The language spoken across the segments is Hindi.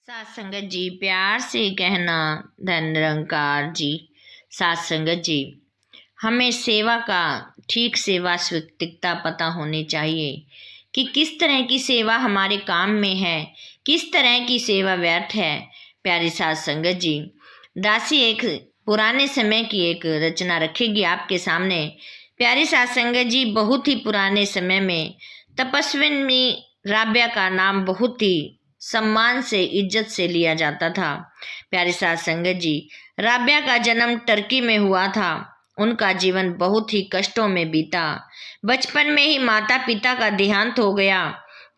सात संगत जी, प्यार से कहना धन निरंकार जी। सात संगत जी, हमें सेवा का ठीक से वास्तविकता पता होनी चाहिए कि किस तरह की सेवा हमारे काम में है, किस तरह की सेवा व्यर्थ है। प्यारी सात संगत जी, दासी एक पुराने समय की एक रचना रखेगी आपके सामने। प्यारी सात संगत जी, बहुत ही पुराने समय में तपस्विनी राब्या का नाम बहुत ही सम्मान से, इज्जत से लिया जाता था। प्यारी सात संगत जी, राब्या का जन्म टर्की में हुआ था। उनका जीवन बहुत ही कष्टों में बीता। बचपन में ही माता पिता का देहांत हो गया।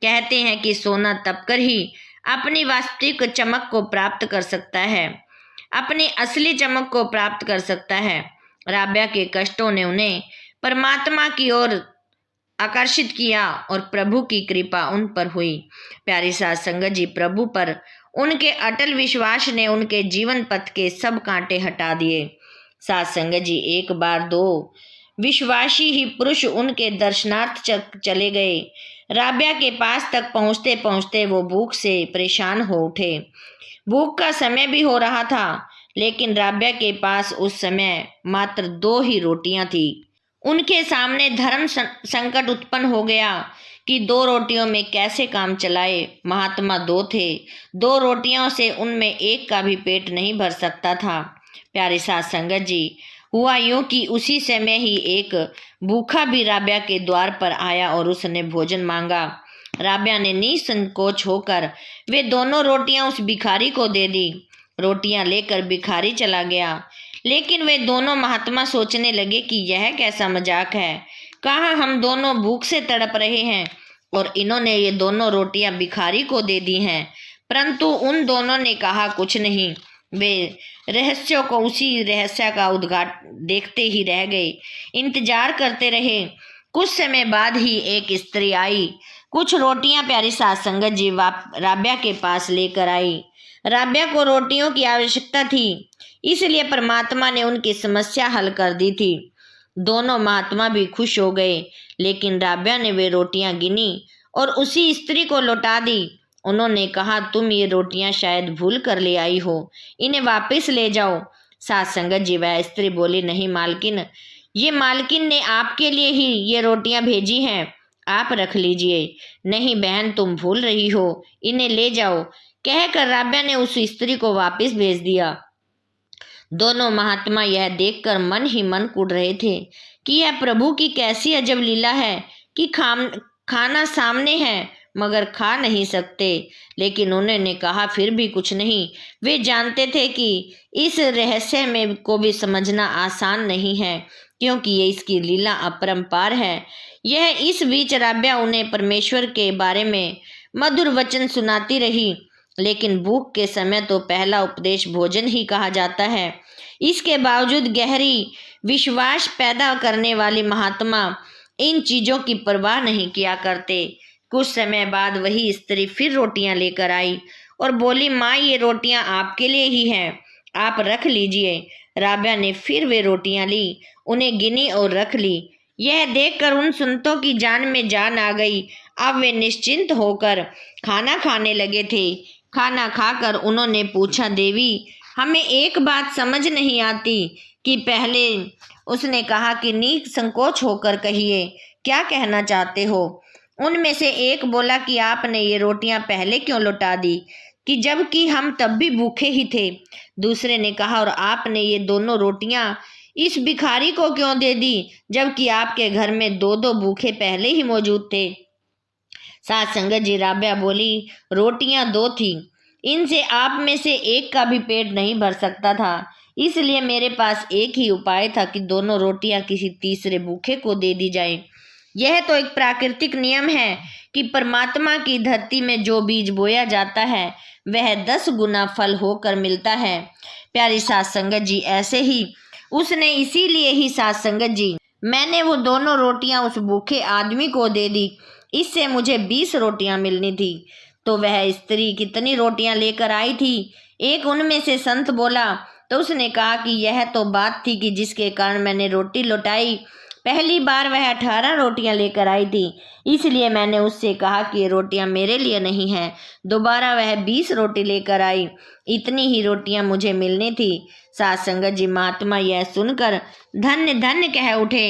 कहते हैं कि सोना तपकर ही अपनी वास्तविक चमक को प्राप्त कर सकता है, अपनी असली चमक को प्राप्त कर सकता है। राब्या के कष्टों ने उन्हें परमात्मा की ओर आकर्षित किया और प्रभु की कृपा उन पर हुई। प्यारी सात संगत जी, प्रभु पर उनके अटल विश्वास ने उनके जीवन पथ के सब कांटे हटा दिए। सात संगत जी, एक बार दो विश्वासी ही पुरुष उनके दर्शनार्थ चले गए। राब्या के पास तक पहुंचते पहुंचते वो भूख से परेशान हो उठे। भूख का समय भी हो रहा था, लेकिन राब्या के पास उस समय मात्र 2 ही रोटियां थी। उनके सामने धर्म संकट उत्पन्न हो गया कि 2 रोटियों में कैसे काम चलाए। महात्मा 2 थे, 2 रोटियों से उनमें एक का भी पेट नहीं भर सकता था। प्यारी सात संगत जी, हुआ यूं कि उसी समय ही एक भूखा भी राब्या के द्वार पर आया और उसने भोजन मांगा। राब्या ने निसंकोच होकर वे दोनों रोटियां उस भिखारी को दे दी। रोटियां लेकर भिखारी चला गया, लेकिन वे दोनों महात्मा सोचने लगे कि यह कैसा मजाक है। कहाँ हम दोनों भूख से तड़प रहे हैं और इन्होंने ये दोनों रोटियां भिखारी को दे दी हैं। परंतु उन दोनों ने कहा कुछ नहीं। वे रहस्यों को, उसी रहस्य का उद्घाट देखते ही रह गए, इंतजार करते रहे। कुछ समय बाद ही एक स्त्री आई, कुछ रोटियां प्यारी सात संगत जी राब्या के पास लेकर आई। राब्या को रोटियों की आवश्यकता थी, इसलिए परमात्मा ने उनकी समस्या हल कर दी थी। दोनों महात्मा भी खुश हो गए, लेकिन राब्या ने वे रोटियां गिनी और उसी स्त्री को लौटा दी। उन्होंने कहा, तुम ये रोटियां शायद भूल कर ले आई हो, इन्हें वापस ले जाओ। सात संगत जी, वह स्त्री बोली, नहीं मालकिन, ये मालकिन ने आपके लिए ही ये रोटियां भेजी हैं, आप रख लीजिए। नहीं बहन, तुम भूल रही हो, इन्हें ले जाओ, कहकर राब्या ने उस स्त्री को वापस भेज दिया। दोनों महात्मा यह देखकर मन ही मन कूद रहे थे कि यह प्रभु की कैसी अजब लीला है कि खाना सामने है मगर खा नहीं सकते। लेकिन उन्होंने कहा फिर भी कुछ नहीं। वे जानते थे कि इस रहस्य में को भी समझना आसान नहीं है, क्योंकि ये इसकी लीला अपरंपार है। यह इस बीच राब्या उन्हें परमेश्वर के बारे में मधुर वचन सुनाती रही, लेकिन भूख के समय तो पहला उपदेश भोजन ही कहा जाता है। इसके बावजूद गहरी विश्वास पैदा करने वाली महात्मा इन चीजों की परवाह नहीं किया करते। कुछ समय बाद वही स्त्री फिर रोटियां लेकर आई और बोली, माँ, ये रोटियां आपके लिए ही हैं, आप रख लीजिए। राब्या ने फिर वे रोटियां ली, उन्हें गिनी और रख ली। यह देखकर उन संतों की जान में जान आ गई। अब वे निश्चिंत होकर खाना खाने लगे थे। खाना खाकर उन्होंने पूछा, देवी, हमें एक बात समझ नहीं आती कि पहले उसने कहा कि निसंकोच होकर कहिए, क्या कहना चाहते हो। उनमें से एक बोला कि आपने ये रोटियां पहले क्यों लौटा दी, कि जबकि हम तब भी भूखे ही थे। दूसरे ने कहा, और आपने ये दोनों रोटियां इस भिखारी को क्यों दे दी, जबकि आपके घर में 2-2 भूखे पहले ही मौजूद थे। सात संगत जी, राब्या बोली, रोटियां 2 थी, इनसे आप में से एक का भी पेट नहीं भर सकता था, इसलिए मेरे पास एक ही उपाय था कि दोनों रोटियां किसी तीसरे भूखे को दे दी जाए। यह तो एक प्राकृतिक नियम है कि परमात्मा की धरती में जो बीज बोया जाता है वह 10 गुना फल होकर मिलता है। प्यारी सात संगत जी, ऐसे ही उसने, इसीलिए ही सात संगत जी, मैंने वो दोनों रोटियां उस भूखे आदमी को दे दी, इससे मुझे 20 रोटियां मिलनी थी। तो वह स्त्री कितनी रोटियां लेकर आई थी, एक उनमें से संत बोला। तो उसने कहा कि यह तो बात थी कि जिसके कारण मैंने रोटी लौटाई। पहली बार वह 18 रोटियां लेकर आई थी, इसलिए मैंने उससे कहा कि ये रोटियां मेरे लिए नहीं हैं। दोबारा वह 20 रोटी लेकर आई, इतनी ही रोटियां मुझे मिलनी थी। साथ संगत जी, महात्मा यह सुनकर धन्य धन्य कह उठे।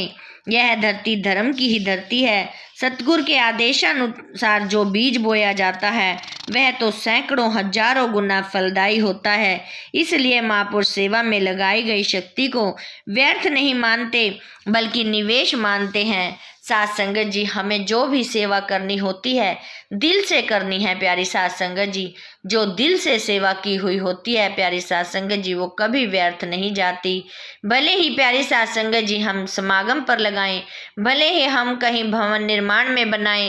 यह धरती धर्म की ही धरती है। सतगुरु के आदेशानुसार जो बीज बोया जाता है वह तो सैकड़ों हजारों गुना फलदायी होता है। इसलिए महापुरुष सेवा में लगाई गई शक्ति को व्यर्थ नहीं मानते बल्कि निवेश मानते हैं। साथ संगत जी, हमें जो भी सेवा करनी होती है दिल से करनी है प्यारी साथ संगत जी। जो दिल से सेवा की हुई होती है प्यारी साथ संगत जी, वो कभी व्यर्थ नहीं जाती। भले ही प्यारी साथ संगत जी हम समागम पर लगाएं, भले ही हम कहीं भवन निर्माण में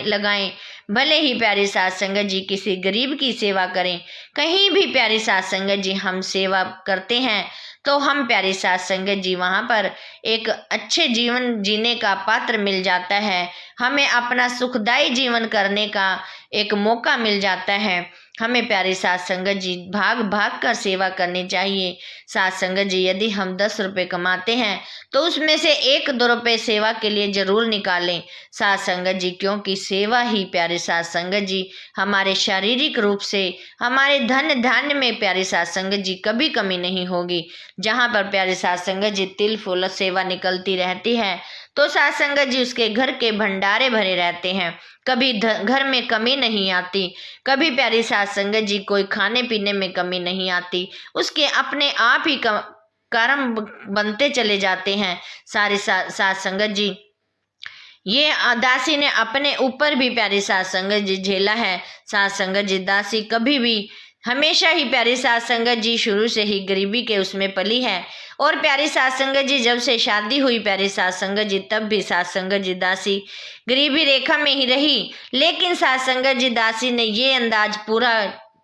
लगाएं, भले ही प्यारी साथ संगत जी किसी गरीब की सेवा करें, कहीं भी प्यारी साथ संगत जी हम सेवा करते हैं तो हम प्यारी साथ संगत जी वहाँ पर एक अच्छे जीवन जीने का पात्र मिल जाता है। हमें अपना सुखदायी जीवन करने का एक मौका मिल जाता है। हमें प्यारी साथ संगत जी भाग भाग कर सेवा करनी चाहिए। साथ संगत जी, यदि हम 10 रुपये कमाते हैं तो उसमें से 1-2 रुपये सेवा के लिए जरूर निकालें साथ संगत जी, क्योंकि सेवा ही प्यारे साथ संगत जी हमारे शारीरिक रूप से, हमारे धन धान्य में प्यारे साथ संगत जी कभी कमी नहीं होगी। जहाँ पर प्यारे साथ संगत जी तिल फूल सेवा निकलती रहती है तो साथ संगत जी उसके घर के भंडारे भरे रहते हैं, कभी घर में कमी नहीं आती, कभी प्यारी साथ संगत जी कोई खाने पीने में कमी नहीं आती, उसके अपने आप ही कर्म बनते चले जाते हैं। सारी साथ संगत जी, ये दासी ने अपने ऊपर भी प्यारी साथ संगत जी झेला है। साथ संगत जी, दासी कभी भी हमेशा ही प्यारी साथ संगत जी शुरू से ही गरीबी के उसमें पली है। और प्यारी साथ संगत जी जब से शादी हुई प्यारी साथ संगत जी, तब भी साथ संगत जी दासी गरीबी रेखा में ही रही। लेकिन साथ संगत जी दासी ने ये अंदाज पूरा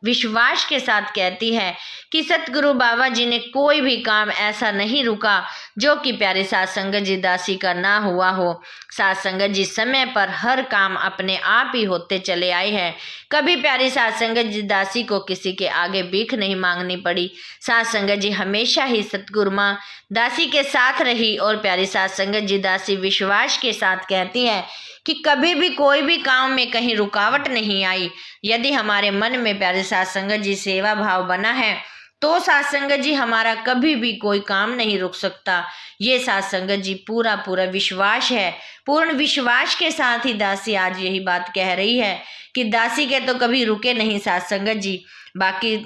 विश्वास के साथ कहती है कि सतगुरु बाबा जी ने कोई भी काम ऐसा नहीं रुका जो कि प्यारे साथ संगत जी दासी का ना हुआ हो। साथ संगत जी समय पर हर काम अपने आप ही होते चले आए हैं। कभी प्यारी साथ संगत जी दासी को किसी के आगे भीख नहीं मांगनी पड़ी। साथ संगत जी हमेशा ही सतगुरु माँ दासी के साथ रही। और प्यारी साथ संगत जी दासी विश्वास के साथ कहती है कि कभी भी कोई भी काम में कहीं रुकावट नहीं आई। यदि हमारे मन में प्यारे साथ संगत जी सेवा भाव बना है तो साथ संगत जी हमारा कभी भी कोई काम नहीं रुक सकता। ये साथ संगत जी पूरा विश्वास है। पूर्ण विश्वास के साथ ही दासी आज यही बात कह रही है कि दासी के तो कभी रुके नहीं साथ संगत जी। बाकी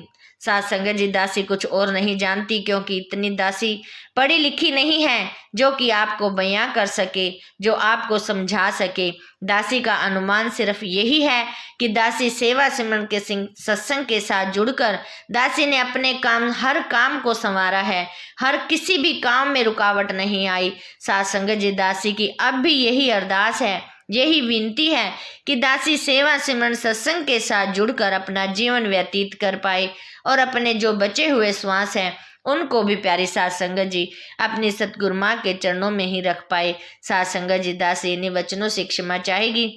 साथ संगत जी दासी कुछ और नहीं जानती, क्योंकि इतनी दासी पढ़ी लिखी नहीं है जो कि आपको बयां कर सके, जो आपको समझा सके। दासी का अनुमान सिर्फ यही है कि दासी सेवा सिमरन के सत्संग के साथ जुड़कर दासी ने अपने हर काम को संवारा है। हर किसी भी काम में रुकावट नहीं आई। साथ संगत जी दासी की अब भी यही अरदास है, यही विनती है कि दासी सेवा सिमरन सत्संग के साथ जुड़कर अपना जीवन व्यतीत कर पाए और अपने जो बचे हुए श्वास हैं उनको भी प्यारी साथ संगत जी अपनी सतगुरु माँ के चरणों में ही रख पाए। साथ संगत जी दासी इन्हीं वचनों से क्षमा चाहेगी।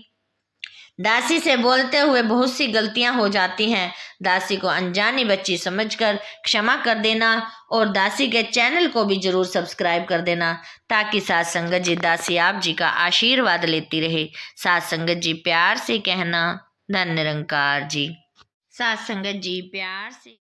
दासी से बोलते हुए बहुत सी गलतियां हो जाती हैं। दासी को अनजानी बच्ची समझकर क्षमा कर देना और दासी के चैनल को भी जरूर सब्सक्राइब कर देना, ताकि साथ संगत जी दासी आप जी का आशीर्वाद लेती रहे। साथ संगत जी प्यार से कहना, धन्य निरंकार जी। साथ संगत जी प्यार से